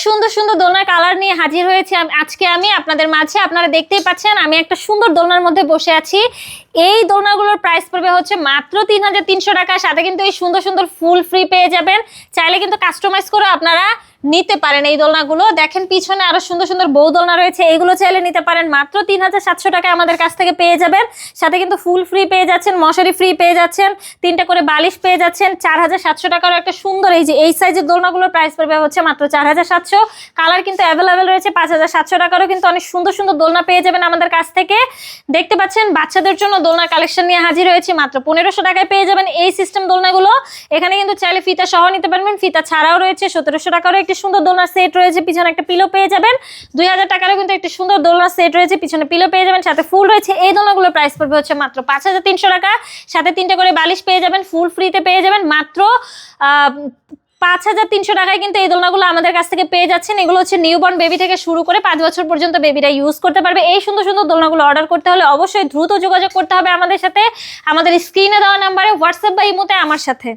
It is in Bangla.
সুন্দর সুন্দর দোলনার কালার নিয়ে হাজির হয়েছি আজকে আমি আপনাদের মাঝে। আপনারা দেখতেই পাচ্ছেন আমি একটা সুন্দর দোলনার মধ্যে বসে আছি। এই দোলনাগুলোর প্রাইস পড়বে হচ্ছে মাত্র 3300 টাকা। সাথে কিন্তু এই সুন্দর সুন্দর ফুল ফ্রি পেয়ে যাবেন। চাইলে কিন্তু কাস্টমাইজ করে আপনারা নিতে পারেন এই দোলনাগুলো। দেখেন পিছনে আরো সুন্দর সুন্দর বউ দোলনা রয়েছে, এইগুলো চাইলে নিতে পারেন। মাত্র 3700 টাকা আমাদের কাছ থেকে পেয়ে যাবেন। সাথে কিন্তু ফুল ফ্রি পেয়ে যাচ্ছেন, মশারি ফ্রি পেয়ে যাচ্ছেন, 3টা করে বালিশ পেয়ে যাচ্ছেন। 4700 টাকারও একটা সুন্দর এই সাইজের দোলনাগুলোর প্রাইস পড়বে হচ্ছে মাত্র 4700। কালার কিন্তু অ্যাভেলেবেল রয়েছে। 5700 টাকারও কিন্তু অনেক সুন্দর সুন্দর দোলনা পেয়ে যাবেন আমাদের কাছ থেকে। দেখতে পাচ্ছেন বাচ্চাদের জন্য দোলনার কালেকশন নিয়ে হাজির হয়েছি। মাত্র 1500 টাকায় পেয়ে যাবেন এই সিস্টেম দোলনাগুলো। এখানে কিন্তু চাইলে ফিতা সহ নিতে পারবেন, ফিতা ছাড়াও রয়েছে। 1700 টাকারও একটি সুন্দর দোলনার সেট রয়েছে, পিছনে একটা পিলো পেয়ে যাবেন। 2000 টাকারও কিন্তু একটি সুন্দর দোলনার সেট রয়েছে, পিছনে পিলো পেয়ে যাবেন, সাথে ফুল রয়েছে। এই দোলনাগুলোর প্রাইস পড়বে হচ্ছে মাত্র 5300 টাকা। সাথে 3টা করে বালিশ পেয়ে যাবেন, ফুল ফ্রিতে পেয়ে যাবেন মাত্র 5300 টাকায় কিন্তু এই দোলনাগুলো আমাদের কাছ থেকে পেয়ে যাচ্ছেন। এগুলো হচ্ছে নিউবর্ন বেবি থেকে শুরু করে 5 বছর পর্যন্ত বেবিরা ইউজ করতে পারবে। এই সুন্দর সুন্দর দোলনাগুলো অর্ডার করতে হলে অবশ্যই দ্রুত যোগাযোগ করতে হবে আমাদের সাথে, আমাদের স্ক্রিনে দেওয়া নাম্বারে হোয়াটসঅ্যাপ বা ইমোতে আমার সাথে।